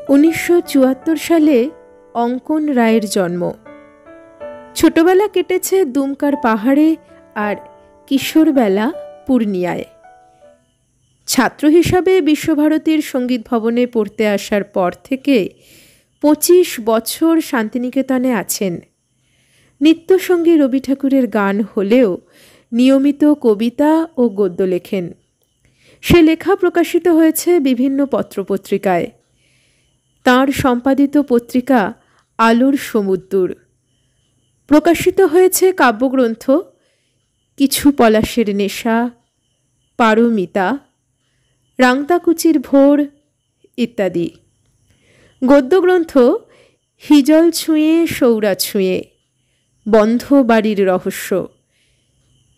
1974 সালে অঙ্কন রায়ের জন্ম। ছোটবেলা কেটেছে দুমকার পাহাড়ে আর কিশোরবেলা পূর্ণিয়ায়। ছাত্র হিসাবে বিশ্বভারতীর সঙ্গীত ভবনে পড়তে আসার পর থেকে 25 বছর শান্তিনিকেতনে আছেন। নিত্যসঙ্গী রবি ঠাকুরের গান হলেও নিয়মিত কবিতা ও গদ্য লেখেন। সে লেখা প্রকাশিত হয়েছে বিভিন্ন পত্রপত্রিকায়। তাঁর সম্পাদিত পত্রিকা আলোর সমুদ্র। প্রকাশিত হয়েছে কাব্যগ্রন্থ কিছু পলাশের নেশা, পারমিতা, রাংতাকুচির ভোর ইত্যাদি। গদ্যগ্রন্থ হিজল ছুঁয়ে সৌরা ছুঁয়ে, বন্ধ বাড়ির রহস্য,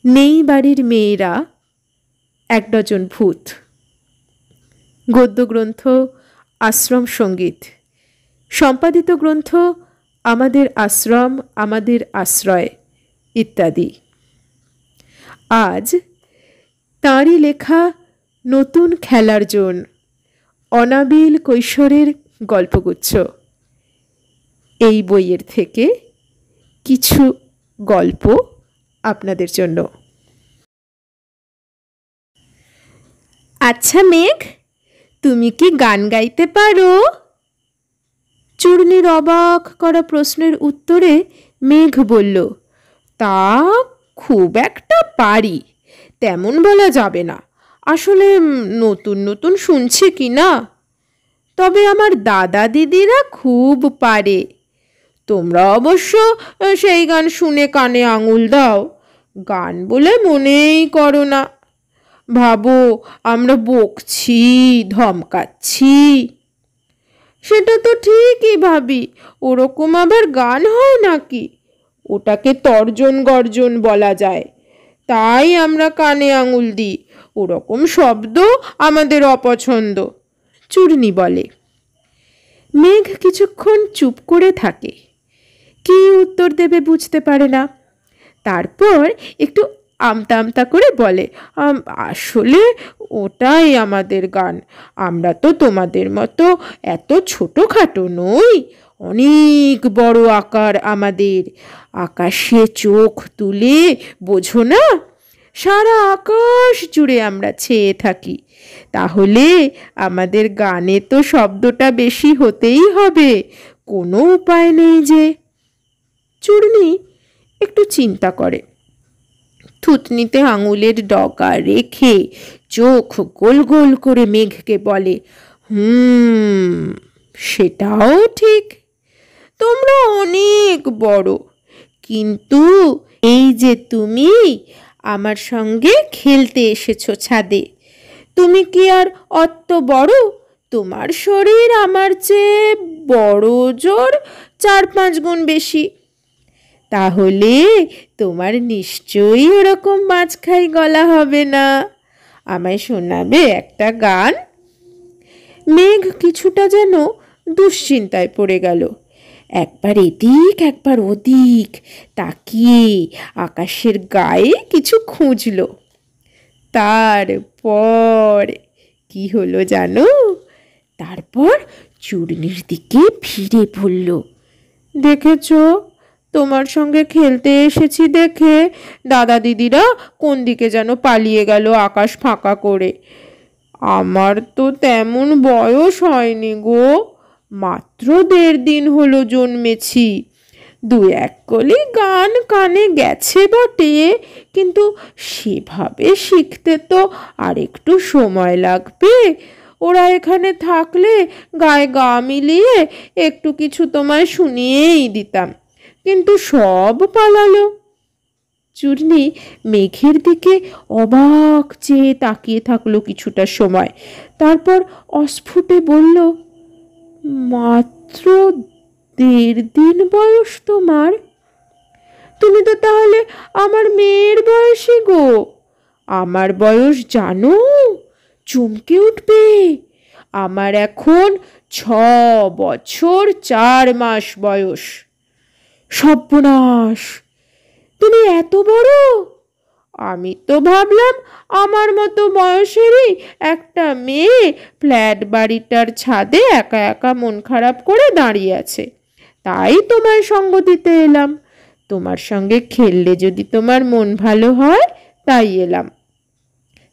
নেই বাড়ির মেয়েরা, 1 ডজন ভূত। গদ্যগ্রন্থ আশ্রম সঙ্গীত। সম্পাদিত গ্রন্থ আমাদের আশ্রম আমাদের আশ্রয় ইত্যাদি। আজ তাঁরই লেখা নতুন খেলার জোন, অনাবিল কৈশোরের গল্পগুচ্ছ। এই বইয়ের থেকে কিছু গল্প আপনাদের জন্য। আচ্ছা মেঘ, তুমি কি গান গাইতে পারো? চূর্ণীর অবাক করা প্রশ্নের উত্তরে মেঘ বলল, তা খুব একটা পারি, তেমন বলা যাবে না। আসলে নতুন নতুন শুনছি কি না। তবে আমার দাদা দিদিরা খুব পারে। তোমরা অবশ্য সেই গান শুনে কানে আঙুল দাও, গান বলে মনেই করো না। ভাবো আমরা বকছি, ধমকাচ্ছি। সেটা তো ঠিকই ভাবি, ওরকম আবার গান হয় নাকি? ওটাকে তর্জন গর্জন বলা যায়। তাই আমরা কানে আঙুল দিই। ওরকম শব্দ আমাদের অপছন্দ, চূর্ণী বলে। মেঘ কিছুক্ষণ চুপ করে থাকে, কি উত্তর দেবে বুঝতে পারে না। তারপর একটু আমতা আমতা করে বলে, আসলে ওটাই আমাদের গান। আমরা তো তোমাদের মতো এত ছোটোখাটো নই, অনেক বড় আকার আমাদের। আকাশে চোখ তুলে বোঝো না, সারা আকাশ জুড়ে আমরা ছেয়ে থাকি। তাহলে আমাদের গানে তো শব্দটা বেশি হতেই হবে, কোনো উপায় নেই যে। চূর্ণী একটু চিন্তা করে, থুতনিতে আঙুলের ডগা রেখে চোখ গোল গোল করে মেঘকে বলে, সেটাও ঠিক। তোমরা অনেক বড়, কিন্তু এই যে তুমি আমার সঙ্গে খেলতে এসেছো ছাদে, তুমি কি আর অত বড়? তোমার শরীর আমার চেয়ে বড় জোর 4-5 গুণ বেশি। তাহলে তোমার নিশ্চয়ই ওরকম মাছখাই গলা হবে না। আমায় শোনাবে একটা গান? মেঘ কিছুটা যেন দুশ্চিন্তায় পড়ে গেল। একবার এদিক একবার ওদিক তাকিয়ে আকাশের গায়ে কিছু খুঁজল। তারপর কি হলো জানো? তারপর চূর্ণীর দিকে ফিরে বলল, দেখেছো, তোমার সঙ্গে খেলতে এসেছি দেখে দাদা দিদিরা কোন দিকে যেন পালিয়ে গেল আকাশ ফাঁকা করে। আমার তো তেমন বয়স হয়নি গো, মাত্র 1.5 দিন হলো জন্মেছি। 2-1 কলি গান কানে গেছে বটে, কিন্তু সেভাবে শিখতে তো আর একটু সময় লাগবে। ওরা এখানে থাকলে গায়ে গা মিলিয়ে একটু কিছু তোমায় শুনিয়েই দিতাম, কিন্তু সব পালালো। চূর্ণী মেঘের দিকে অবাক চেয়ে তাকিয়ে থাকলো কিছুটা সময়। তারপর অস্ফুটে বলল, মাত্র 1.5 দিন বয়স তোমার? তুমি তো তাহলে আমার মেয়ের বয়সী গো। আমার বয়স জানো? চমকে উঠবে। আমার এখন 6 বছর 4 মাস বয়স। সর্বনাশ, তুমি এত বড়? আমি তো ভাবলাম আমার মতো বয়সেরই একটা মেয়ে ফ্ল্যাট বাড়িটার ছাদে একা একা মন খারাপ করে দাঁড়িয়ে আছে, তাই তোমার সঙ্গ দিতে এলাম। তোমার সঙ্গে খেললে যদি তোমার মন ভালো হয় তাই এলাম।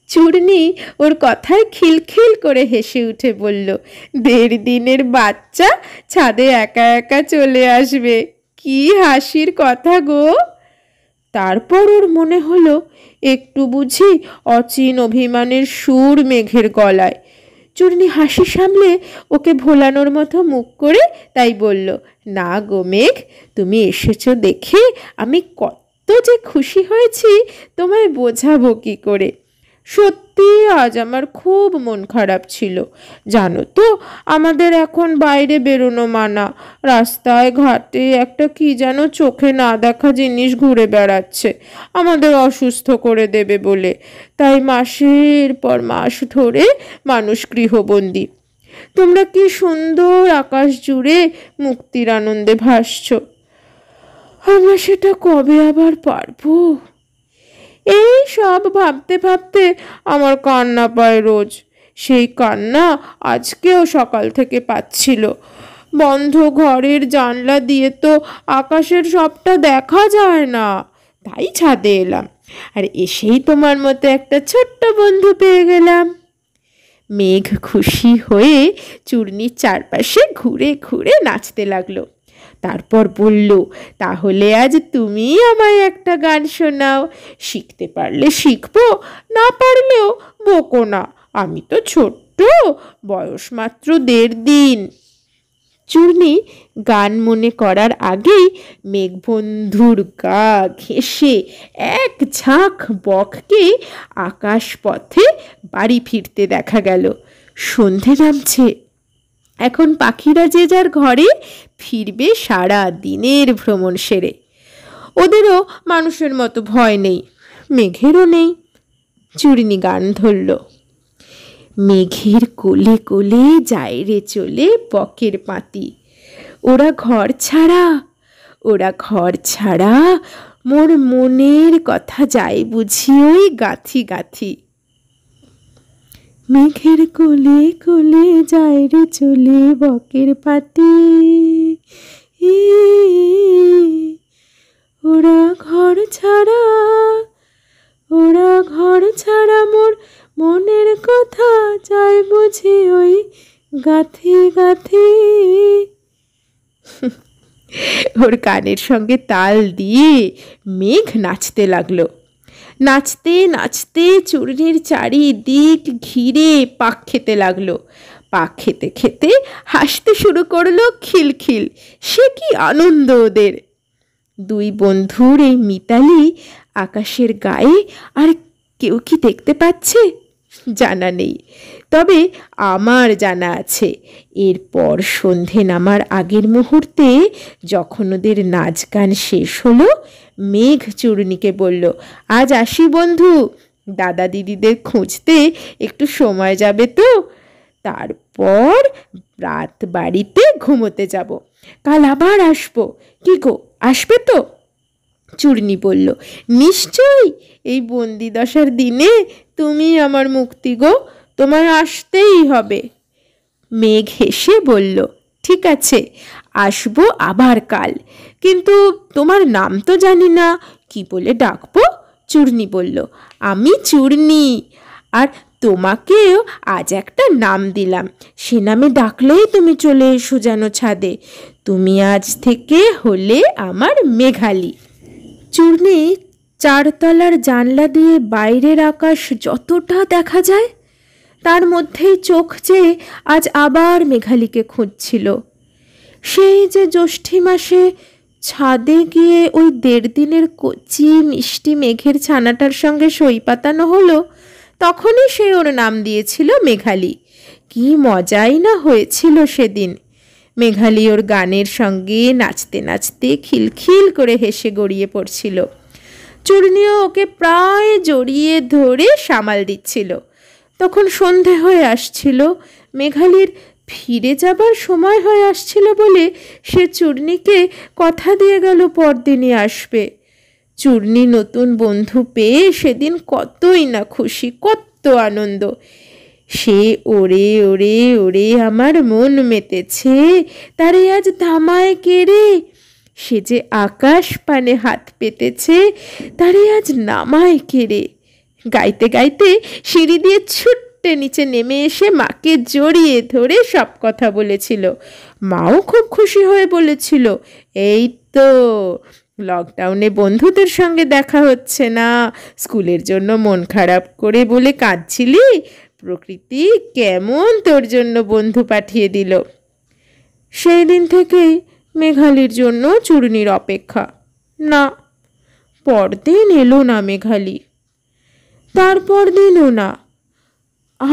চূর্ণী ওর কথায় খিলখিল করে হেসে উঠে বলল, 1.5 দিনের বাচ্চা ছাদে একা একা চলে আসবে, কি হাসির কথা গো। তারপর ওর মনে হলো একটু বুঝি অচিন অভিমানের সুর মেঘের গলায়। চূর্ণী হাসি সামলে ওকে ভোলানোর মতো মুখ করে তাই বলল, না গো মেঘ, তুমি এসেছো দেখে আমি কত যে খুশি হয়েছি তোমায় বোঝাবো কি করে। সত্যি আজ আমার খুব মন খারাপ ছিল। জানো তো আমাদের এখন বাইরে বেরোনো মানা। রাস্তায় ঘাটে একটা কি যেন চোখে না দেখা জিনিস ঘুরে বেড়াচ্ছে, আমাদের অসুস্থ করে দেবে বলে। তাই মাসের পর মাস ধরে মানুষ গৃহবন্দী। তোমরা কি সুন্দর আকাশ জুড়ে মুক্তির আনন্দে ভাসছ, আমরা সেটা কবে আবার পারবো? এই সব ভাবতে ভাবতে আমার কান্না পায় রোজ। সেই কান্না আজকেও সকাল থেকে পাচ্ছিল। বন্ধ ঘরের জানলা দিয়ে তো আকাশের সবটা দেখা যায় না, তাই ছাদে এলাম। আর এসেই তোমার মতো একটা ছোট্ট বন্ধু পেয়ে গেলাম। মেঘ খুশি হয়ে চূর্ণির চারপাশে ঘুরে ঘুরে নাচতে লাগলো। তারপর বলল, তাহলে আজ তুমি আমায় একটা গান শোনাও। শিখতে পারলে শিখবো, না পারলেও বকো না, আমি তো ছোট্ট, বয়স মাত্র 1.5 দিন। চূর্ণী গান মনে করার আগেই মেঘবন্ধুর গা ঘেঁষে এক ঝাঁক বককে আকাশ পথে বাড়ি ফিরতে দেখা গেল। সন্ধে নামছে, এখন পাখিরা যে যার ঘরে ফিরবে সারা দিনের ভ্রমণ সেরে। ওদেরও মানুষের মতো ভয় নেই, মেঘেরও নেই। চূর্ণী গান ধরল, মেঘের কোলে কোলে যায় রে চলে বকের পাতি, ওরা ঘর ছাড়া, ওরা ঘর ছাড়া, মোর মনের কথা যায় বুঝি ওই গাথি গাথি। মেঘের কোলে কোলে যায় রে চলে বকের পাতি, ওরা ঘর ছাড়া, ওরা ঘর ছাড়া, মোর মনের কথা যায় বুঝি ওই গাথি গাথি। ওর গানের সঙ্গে তাল দিয়ে মেঘ নাচতে লাগলো। নাচতে নাচতে চূর্ণির চারিদিক ঘিরে পাক খেতে লাগলো। পাক খেতে খেতে হাসতে শুরু করলো খিলখিল। সে কি আনন্দ ওদের! 2 বন্ধুর এই মিতালি আকাশের গায়ে আর কেউ কি দেখতে পাচ্ছে জানা নেই, তবে আমার জানা আছে এরপর সন্ধে নামার আগের মুহূর্তে যখন ওদের নাচ গান শেষ হলো, মেঘ চূর্ণীকে বলল, আজ আসি বন্ধু, দাদা দিদিদের খুঁজতে একটু সময় যাবে তো? তারপর রাত বাড়িতে ঘুমোতে যাব, কাল আবার আসবো। কি গো, আসবে তো? চূর্ণী বলল, নিশ্চয়ই, এই বন্দি দশার দিনে তুমি আমার মুক্তি গো, তোমায় আসতেই হবে। মেঘ হেসে বলল, ঠিক আছে, আসবো আবার কাল, কিন্তু তোমার নাম তো জানি না, কি বলে ডাকবো? চূর্ণী বলল, আমি চূর্ণী, আর তোমাকেও আজ একটা নাম দিলাম, সে নামে ডাকলেই তুমি চলে এসো যেন ছাদে। তুমি আজ থেকে হলে আমার মেঘালি। চূর্ণী 4 তলার জানলা দিয়ে বাইরের আকাশ যতটা দেখা যায় তার মধ্যেই চোখ চেয়ে আজ আবার মেঘালিকে খুঁজছিল। সেই যে জ্যৈষ্ঠী মাসে ছাদে গিয়ে ওই 1.5 দিনের কচি মিষ্টি মেঘের ছানাটার সঙ্গে সই পাতানো হলো, তখনই সে ওর নাম দিয়েছিল মেঘালি। কি মজাই না হয়েছিল সেদিন! মেঘালি ওর গানের সঙ্গে নাচতে নাচতে খিলখিল করে হেসে গড়িয়ে পড়ছিল। চূর্ণীও ওকে প্রায় জড়িয়ে ধরে সামাল দিচ্ছিল। তখন সন্ধে হয়ে আসছিল, মেঘালির ফিরে যাবার সময় হয়ে আসছিল বলে সে চূর্ণীকে কথা দিয়ে গেল পরদিনই আসবে। চূর্ণী নতুন বন্ধু পেয়ে সেদিন কতই না খুশি, কত আনন্দ। সে ওরে ওরে ওরে আমার মন মেতেছে, তারে আজ ধামায় কেড়ে। সে যে আকাশ পানে হাত পেতেছে, তারে আজ নামায় কেড়ে। গাইতে গাইতে সিঁড়ি দিয়ে ছুট্টে নিচে নেমে এসে মাকে জড়িয়ে ধরে সব কথা বলেছিল। মাও খুব খুশি হয়ে বলেছিল, এই তো লকডাউনে বন্ধুদের সঙ্গে দেখা হচ্ছে না, স্কুলের জন্য মন খারাপ করে বলে কাঁদছিলি, প্রকৃতি কেমন তোর জন্য বন্ধু পাঠিয়ে দিল। সেই দিন থেকেই মেঘালির জন্য চূর্ণীর অপেক্ষা। না, পরদিন এলো না মেঘালি, তারপর দিনও না,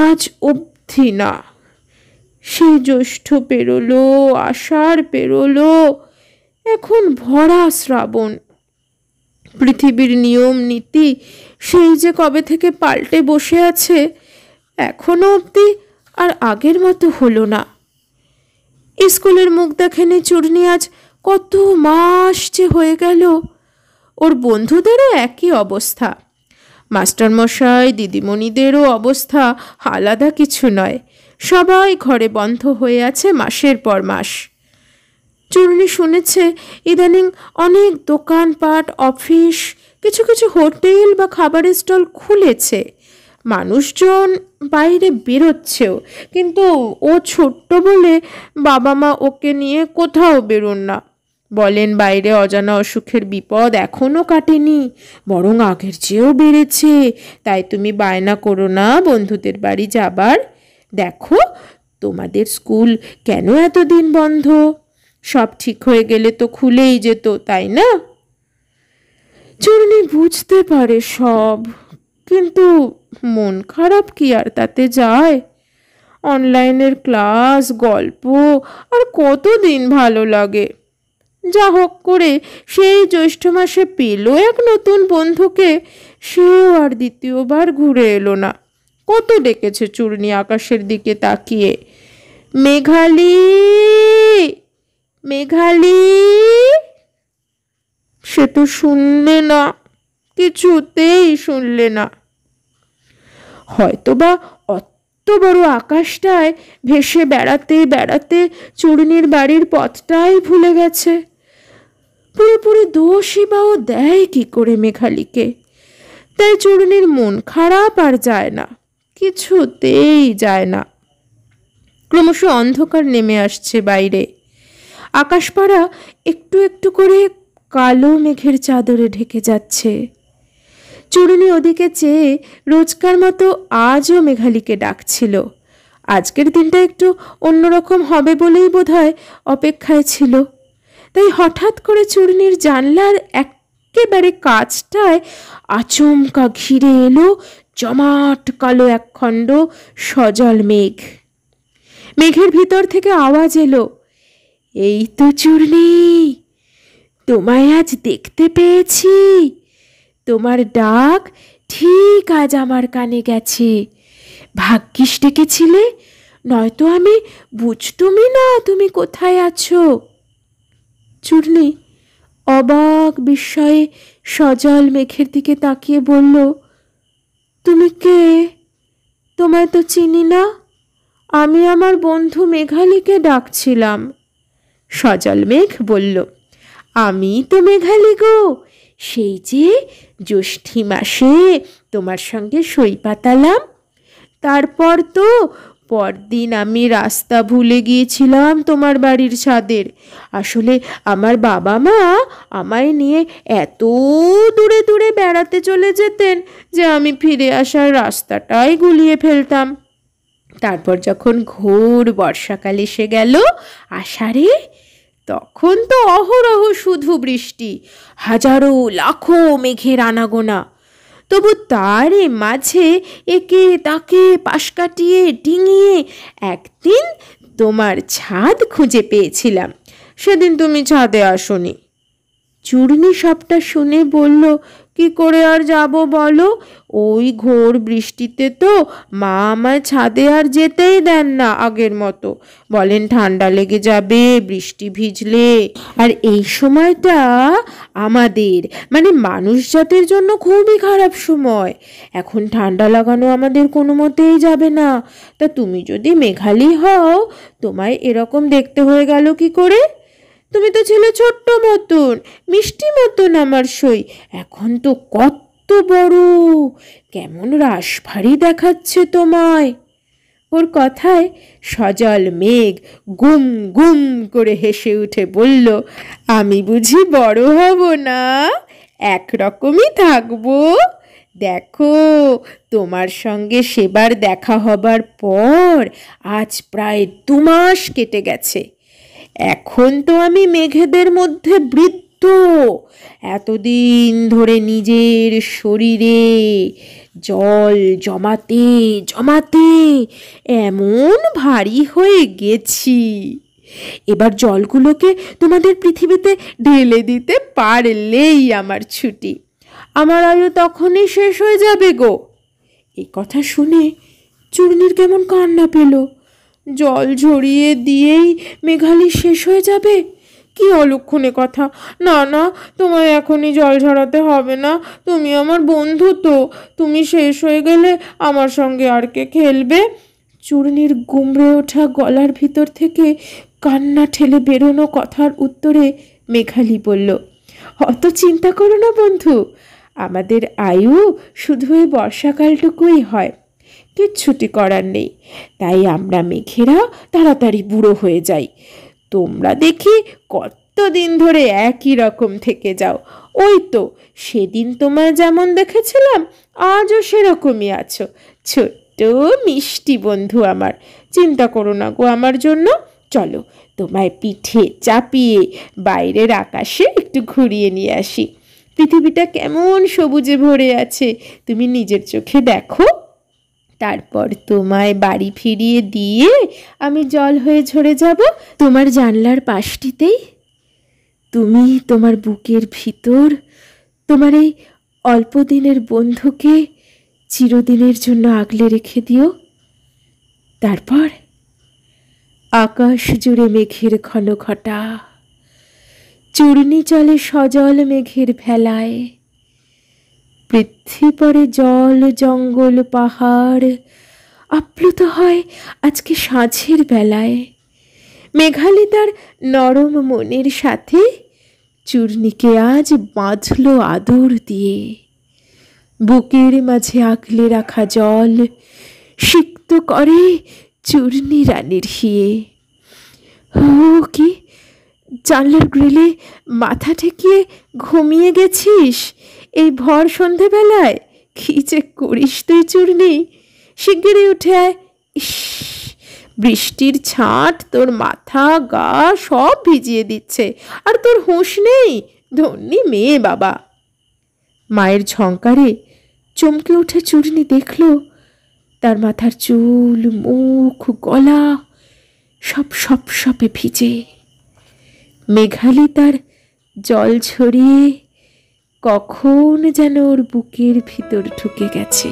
আজ অবধি না। সেই জ্যৈষ্ঠ পেরোলো, আষাঢ় পেরোলো, এখন ভরা শ্রাবণ। পৃথিবীর নিয়ম নীতি সেই যে কবে থেকে পাল্টে বসে আছে, এখনো অবধি আর আগের মতো হলো না। স্কুলের মুখ দেখেনি চূর্ণী আজ কত মাস যে হয়ে গেল। ওর বন্ধুদেরও একই অবস্থা, মাস্টারমশাই দিদিমণিদেরও অবস্থা আলাদা কিছু নয়। সবাই ঘরে বন্ধ হয়ে আছে মাসের পর মাস। চূর্ণী শুনেছে ইদানিং অনেক দোকানপাট, অফিস, কিছু কিছু হোটেল বা খাবারের স্টল খুলেছে। মানুষজন বাইরে বেরোচ্ছেও, কিন্তু ও ছোট্ট বলে বাবা মা ওকে নিয়ে কোথাও বেরোন না। বলেন বাইরে অজানা অসুখের বিপদ এখনও কাটেনি, বরং আগের চেয়েও বেড়েছে। তাই তুমি বায়না করো না বন্ধুদের বাড়ি যাবার। দেখো তোমাদের স্কুল কেন এতদিন বন্ধ, সব ঠিক হয়ে গেলে তো খুলেই যেত, তাই না? চূর্ণী বুঝতে পারে সব, কিন্তু মন খারাপ কি আর তাতে যায়? অনলাইনের ক্লাস, গল্প আর কতদিন ভালো লাগে। যা হোক করে সেই জ্যৈষ্ঠ মাসে পেল এক নতুন বন্ধুকে, সেও আর দ্বিতীয়বার ঘুরে এলো না। কত ডেকেছে চূর্ণী আকাশের দিকে তাকিয়ে, মেঘালি, মেঘালি। সে তো শুনলে না, কিছুতেই শুনলে না। হয়তোবা অত বড় আকাশটায় ভেসে বেড়াতে বেড়াতে চূর্ণীর বাড়ির পথটাই ভুলে গেছে। পুরোপুরি দোষই বা ও দেয় কি করে মেঘালিকে? তাই চূর্ণীর মন খারাপ আর যায় না, কিছুতেই যায় না। ক্রমশ অন্ধকার নেমে আসছে বাইরে। আকাশপাড়া একটু একটু করে কালো মেঘের চাদরে ঢেকে যাচ্ছে। চূর্ণী ওদিকে চেয়ে রোজকার মতো আজও মেঘালিকে ডাকছিল। আজকের দিনটা একটু অন্যরকম হবে বলেই বোধহয় অপেক্ষায় ছিল। তাই হঠাৎ করে চূর্ণীর জানলার একেবারে কাছটায় আচমকা ঘিরে এলো জমাট কালো একখণ্ড সজল মেঘ। মেঘের ভিতর থেকে আওয়াজ এলো, এই তো চূর্ণী, তোমায় আজ দেখতে পেয়েছি। তোমার ডাক ঠিক আজ আমার কানে গেছে। ভাগ্যিস ডেকেছিলে, নয়তো আমি বুঝতুমই না তুমি কোথায় আছো। চূর্ণী অবাক বিস্ময়ে সজল মেঘের দিকে তাকিয়ে বলল, তুমি কে? তোমায় তো চিনি না, আমি আমার বন্ধু মেঘালিকে ডাকছিলাম। সজল মেঘ বলল, আমি তো মেঘালি গো, সেই যে জ্যৈষ্ঠী মাসে তোমার সঙ্গে সই পাতালাম। তারপর তো পরদিন আমি রাস্তা ভুলে গিয়েছিলাম তোমার বাড়ির ছাদের। আসলে আমার বাবা মা আমায় নিয়ে এত দূরে দূরে বেড়াতে চলে যেতেন যে আমি ফিরে আসার রাস্তাটাই গুলিয়ে ফেলতাম। তারপর যখন ঘোর বর্ষাকাল এসে গেল আষাঢ়ে, তখন তো অহরহ শুধু বৃষ্টি, হাজারো লাখো মেঘের আনাগোনা। তবু তারই মাঝে একে তাকে পাশ কাটিয়ে ডিঙিয়ে একদিন তোমার ছাদ খুঁজে পেয়েছিলাম। সেদিন তুমি ছাদে আসোনি। চূর্ণী সবটা শুনে বলল, কি করে আর যাব বলো? ওই ঘোর বৃষ্টিতে তো মা আমায় ছাদে আর যেতেই দেন না আগের মতো। বলেন ঠান্ডা লেগে যাবে বৃষ্টি ভিজলে। আর এই সময়টা আমাদের মানে মানুষ জাতির জন্য খুবই খারাপ সময়। এখন ঠান্ডা লাগানো আমাদের কোনো মতেই যাবে না। তা তুমি যদি মেঘালি হও, তোমায় এরকম দেখতে হয়ে গেল কি করে? তুমি তো ছিলে ছোট্ট মতন, মিষ্টি মতন আমার সই। এখন তো কত বড়, কেমন রাশভারী দেখাচ্ছে তোমায়। ওর কথায় সজল মেঘ গুম গুম করে হেসে উঠে বলল, আমি বুঝি বড় হব না, একরকমই থাকবো। দেখো, তোমার সঙ্গে সেবার দেখা হবার পর আজ প্রায় 2 মাস কেটে গেছে। এখন তো আমি মেঘেদের মধ্যে বৃদ্ধ। এতদিন ধরে নিজের শরীরে জল জমাতে জমাতে এমন ভারী হয়ে গেছি, এবার জলগুলোকে তোমাদের পৃথিবীতে ঢেলে দিতে পারলেই আমার ছুটি। আমার আয়ু তখনই শেষ হয়ে যাবে গো। এই কথা শুনে চূর্ণির কেমন কান্না পেল। জল ঝরিয়ে দিয়েই মেঘালি শেষ হয়ে যাবে? কি অলক্ষণে কথা! না না, তোমায় এখনই জল ঝরাতে হবে না। তুমি আমার বন্ধু তো, তুমি শেষ হয়ে গেলে আমার সঙ্গে আর কে খেলবে? চূর্ণির গুমড়ে ওঠা গলার ভিতর থেকে কান্না ঠেলে বেরোনো কথার উত্তরে মেঘালি বলল, অত চিন্তা করো না বন্ধু, আমাদের আয়ু শুধু এই বর্ষাকালটুকুই হয়, কিচ্ছুটি করার নেই। তাই আমরা মেঘেরা তাড়াতাড়ি বুড়ো হয়ে যাই। তোমরা দেখি কতদিন ধরে একই রকম থেকে যাও। ওই তো সেদিন তোমায় যেমন দেখেছিলাম আজও সেরকমই আছো, ছোট্ট মিষ্টি বন্ধু আমার। চিন্তা করো না গো আমার জন্য। চলো, তোমায় পিঠে চাপিয়ে বাইরের আকাশে একটু ঘুরিয়ে নিয়ে আসি। পৃথিবীটা কেমন সবুজে ভরে আছে তুমি নিজের চোখে দেখো। তারপর তোমায় বাড়ি ফিরিয়ে দিয়ে আমি জল হয়ে ঝরে যাব তোমার জানলার পাশটিতেই। তুমি তোমার বুকের ভিতর তোমার এই অল্প দিনের বন্ধুকে চিরদিনের জন্য আগলে রেখে দিও। তারপর আকাশ জুড়ে মেঘের ঘন ঘটা, চূর্ণি চলে সজল মেঘের ভেলায়। পৃথ্বী পরে জল জঙ্গল পাহাড় আপ্লুত হয় আজকে সাঁঝের বেলায়। মেঘালি তার নরম মনের সাথে চূর্ণিকে আজ বাঁধল আদর দিয়ে। বুকের মাঝে আগলে রাখা জল সিক্ত করে চূর্ণি রানীর হিয়ে। ও কি, জানলার গ্রিলে মাথা ঠেকিয়ে ঘুমিয়ে গেছিস এই ভর সন্ধেবেলায়? কি যে করিস তুই চূর্ণি, শিগগিরই উঠে আয়। ইস, বৃষ্টির ছাঁট তোর মাথা গা সব ভিজিয়ে দিচ্ছে, আর তোর হুঁশ নেই। ধন্যি মেয়ে বাবা। মায়ের ঝংকারে চমকে উঠে চূর্ণি দেখল তার মাথার চুল, মুখ, গলা সব সপ সপে ভিজে। মেঘালি তার জল ছড়িয়ে কখন যেন ওর বুকের ভিতর ঢুকে গেছে।